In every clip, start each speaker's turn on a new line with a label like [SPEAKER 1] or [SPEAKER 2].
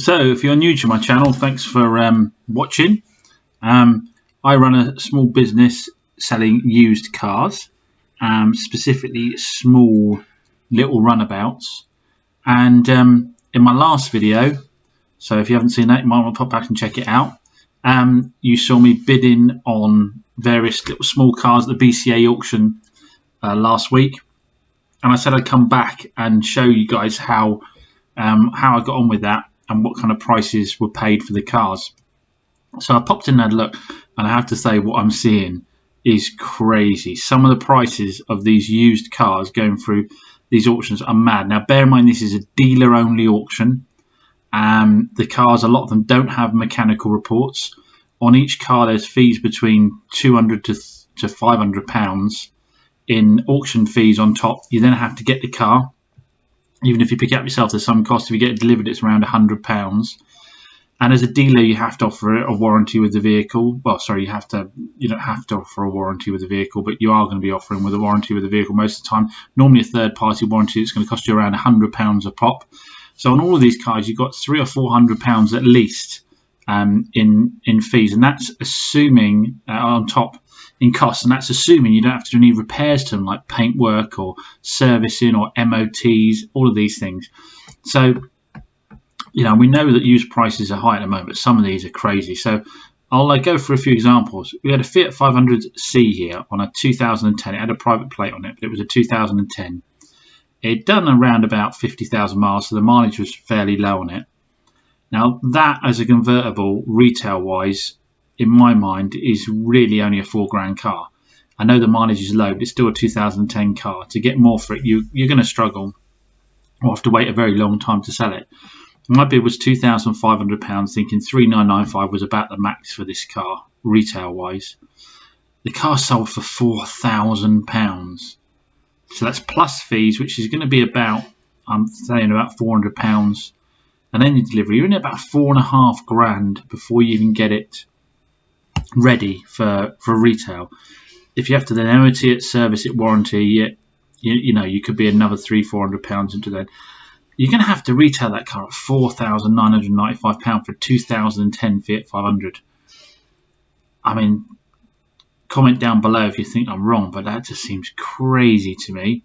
[SPEAKER 1] So if you're new to my channel, thanks for watching. I run a small business selling used cars, specifically small little runabouts. And in my last video, so if you haven't seen that, you might want to pop back and check it out. You saw me bidding on various little small cars at the BCA auction last week, and I said I'd come back and show you guys how I got on with that and what kind of prices were paid for the cars. So I popped in and had a look, and I have to say what I'm seeing is crazy. Some of the prices of these used cars going through these auctions are mad. Now bear in mind this is a dealer only auction. The cars, a lot of them don't have mechanical reports. On each car there's fees between £200 to £500 in auction fees on top. You then have to get the car. Even if you pick it up yourself, there's some cost. If you get it delivered, it's around £100. And as a dealer, you have to offer a warranty with the vehicle. Well, sorry, you don't have to offer a warranty with the vehicle, but you are going to be offering with a warranty with the vehicle most of the time. Normally a third-party warranty is going to cost you around £100 a pop. So on all of these cars, you've got £300 or £400 at least in fees, and that's assuming on top in costs, and that's assuming you don't have to do any repairs to them like paint work or servicing or MOTs, all of these things. So we know that used prices are high at the moment, but some of these are crazy. So I'll go for a few examples. We had a Fiat 500C here on a 2010. It had a private plate on it, but it was a 2010. It'd done around about 50,000 miles, so the mileage was fairly low on it. Now that as a convertible, retail-wise, in my mind, is really only a £4,000 car. I know the mileage is low, but it's still a 2010 car. To get more for it, you're going to struggle or have to wait a very long time to sell it. My bid was £2,500, thinking £3,995 was about the max for this car, retail-wise. The car sold for £4,000. So that's plus fees, which is going to be about, I'm saying, about £400. And then your delivery, you're in about £4,500 before you even get it ready for retail. If you have to then MOT it, service it, warranty, you could be another £300-400 into that. You're going to have to retail that car at £4,995 for a 2010 Fiat 500. I mean, comment down below if you think I'm wrong, but that just seems crazy to me.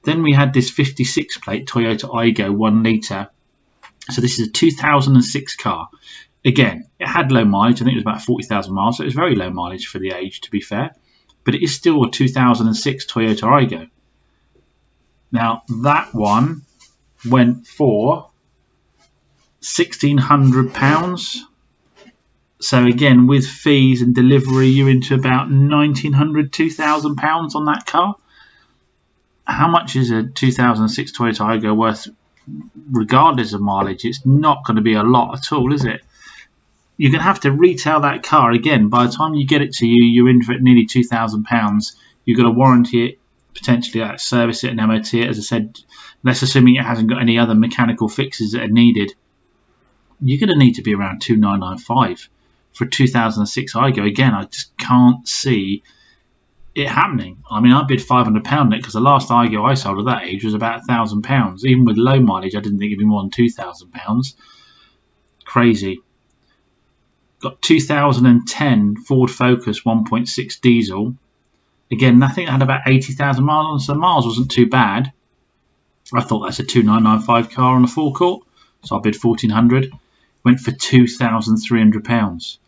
[SPEAKER 1] Then we had this 56 plate Toyota Aygo 1 litre. So this is a 2006 car. Again, it had low mileage. I think it was about 40,000 miles, so it was very low mileage for the age, to be fair. But it is still a 2006 Toyota Aygo. Now, that one went for £1,600. So again, with fees and delivery, you're into about £1,900, £2,000 on that car. How much is a 2006 Toyota Aygo worth? Regardless of mileage, it's not going to be a lot at all, is it? You're going to have to retail that car again. By the time you get it to you, you're in for it nearly £2,000. You've got to warranty it, potentially service it and MOT it. As I said, let's assuming it hasn't got any other mechanical fixes that are needed. You're going to need to be around £2,995 for a 2006 Aygo. Again, I just can't see it happening. I mean, I bid £500 on it because the last Aygo I sold at that age was about £1,000. Even with low mileage, I didn't think it'd be more than £2,000. Crazy. Got 2010 Ford Focus 1.6 diesel. Again, I think it had about 80,000 miles on, so the miles wasn't too bad. I thought that's a 2,995 car on a forecourt, so I bid £1,400. Went for £2,300.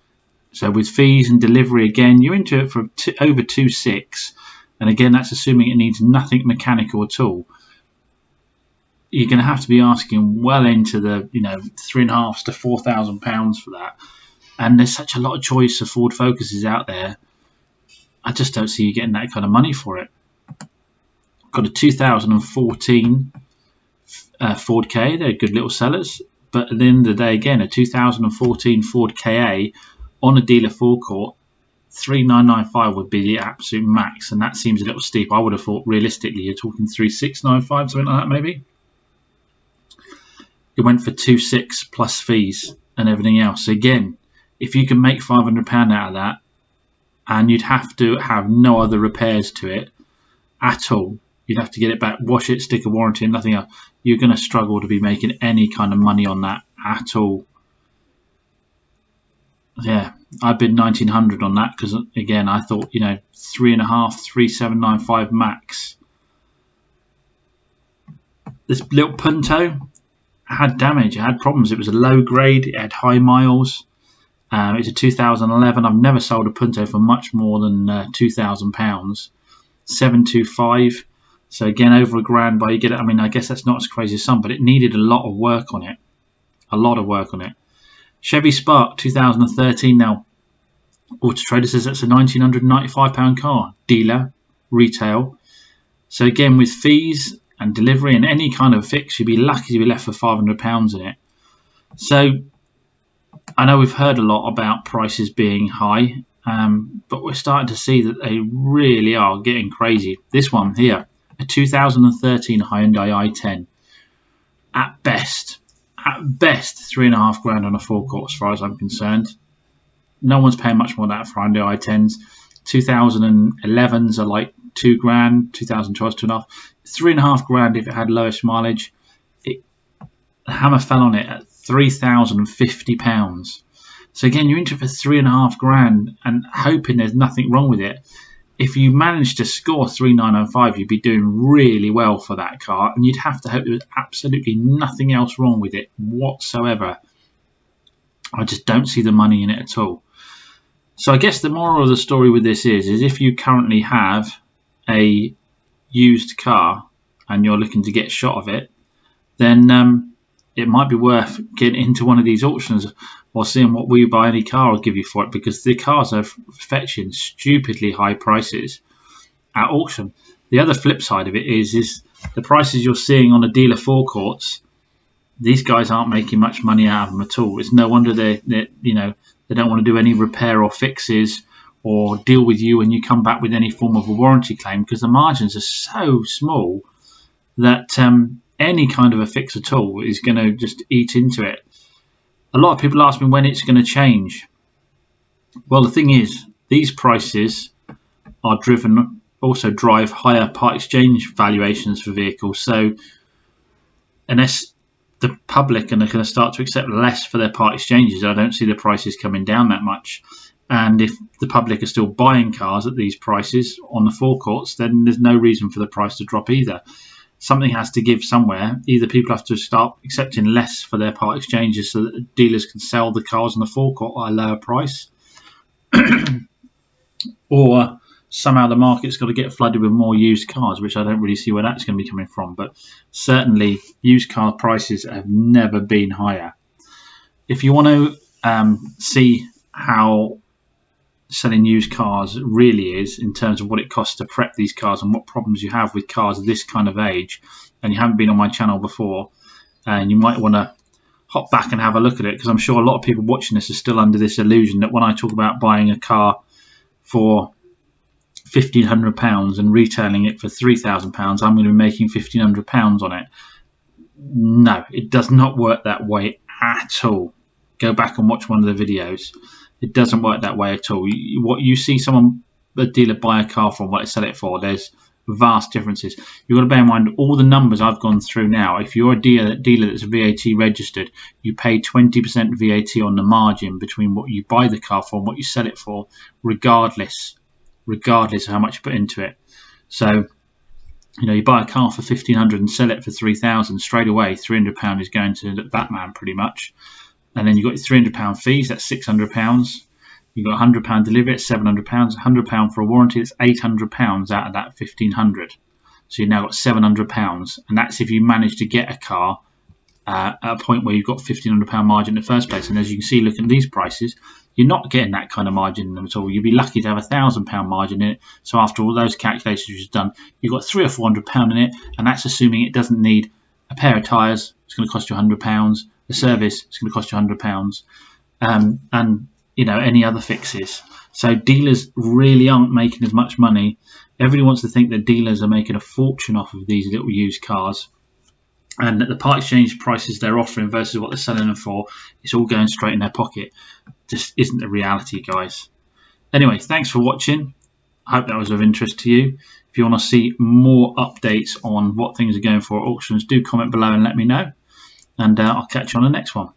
[SPEAKER 1] So with fees and delivery, again, you're into it for over £2,600. And again, that's assuming it needs nothing mechanical at all. You're going to have to be asking well into the £3,500 to £4,000 for that. And there's such a lot of choice of Ford Focuses out there. I just don't see you getting that kind of money for it. Got a 2014 Ford Ka. They're good little sellers. But at the end of the day, again, a 2014 Ford Ka on a dealer forecourt, £3,995 would be the absolute max, and that seems a little steep. I would have thought realistically you're talking £3,695, something like that maybe. It went for £2,600 plus fees and everything else. So again, if you can make £500 out of that, and you'd have to have no other repairs to it at all, you'd have to get it back, wash it, stick a warranty and nothing else, you're going to struggle to be making any kind of money on that at all. Yeah, I bid 1900 on that because again I thought 3.5, 3795 max. This little Punto had damage, it had problems. It was a low grade, it had high miles. It's a 2011. I've never sold a Punto for much more than £2,000. 725. So again, over £1,000 by you get it. I mean, I guess that's not as crazy as some, but it needed a lot of work on it. A lot of work on it. Chevy Spark 2013. Now, Auto Trader says that's a £1,995 car. Dealer, retail. So again, with fees and delivery and any kind of fix, you'd be lucky to be left for £500 in it. So I know we've heard a lot about prices being high, but we're starting to see that they really are getting crazy. This one here, a 2013 Hyundai I10, at best £3.5 on a forecourt as far as I'm concerned. No one's paying much more than that for Hyundai i10s. 2011s are like £2,000, 2012s £2.5, £3.5 if it had lowest mileage. The hammer fell on it at £3,050. So again, you're into it for £3.5 and hoping there's nothing wrong with it. If you manage to score 3,905, you'd be doing really well for that car, and you'd have to hope there was absolutely nothing else wrong with it whatsoever. I just don't see the money in it at all. So I guess the moral of the story with this is if you currently have a used car and you're looking to get shot of it, then it might be worth getting into one of these auctions or seeing what We Buy Any Car will give you for it, because the cars are fetching stupidly high prices at auction. The other flip side of it is the prices you're seeing on the dealer forecourts. These guys aren't making much money out of them at all. It's no wonder they don't want to do any repair or fixes or deal with you when you come back with any form of a warranty claim, because the margins are so small that any kind of a fix at all is going to just eat into it. A lot of people ask me when it's going to change. Well, the thing is, these prices are also drive higher part exchange valuations for vehicles. So unless the public are going to start to accept less for their part exchanges, I don't see the prices coming down that much. And if the public are still buying cars at these prices on the forecourts, then there's no reason for the price to drop either. Something has to give somewhere. Either people have to start accepting less for their part exchanges so that dealers can sell the cars on the forecourt at a lower price, or somehow the market's got to get flooded with more used cars, which I don't really see where that's going to be coming from. But certainly used car prices have never been higher. If you want to see how selling used cars really is in terms of what it costs to prep these cars and what problems you have with cars of this kind of age, and you haven't been on my channel before, and you might want to hop back and have a look at it, because I'm sure a lot of people watching this are still under this illusion that when I talk about buying a car for £1,500 and retailing it for £3,000, I'm going to be making £1,500 on it. No, it does not work that way at all. Go back and watch one of the videos. It doesn't work that way at all. What you see a dealer buy a car for and what they sell it for, there's vast differences. You've got to bear in mind all the numbers I've gone through now. If you're a dealer that's VAT registered, you pay 20% VAT on the margin between what you buy the car for and what you sell it for, regardless of how much you put into it. So, you buy a car for £1,500 and sell it for £3,000, straight away £300 is going to the Batman pretty much. And then you've got your £300 fees, that's £600. You've got £100 delivery, it's £700. £100 for a warranty, it's £800 out of that £1,500. So you've now got £700, and that's if you manage to get a car at a point where you've got £1,500 margin in the first place. And as you can see, looking at these prices, you're not getting that kind of margin in them at all. You'd be lucky to have £1,000 margin in it. So after all those calculations you've done, you've got £300 or £400 in it, and that's assuming it doesn't need a pair of tyres. It's going to cost you £100. The service is going to cost you £100, and any other fixes. So dealers really aren't making as much money. Everybody wants to think that dealers are making a fortune off of these little used cars, and that the part exchange prices they're offering versus what they're selling them for, it's all going straight in their pocket. Just isn't the reality, guys. Anyway, thanks for watching. I hope that was of interest to you. If you want to see more updates on what things are going for at auctions, do comment below and let me know. And I'll catch you on the next one.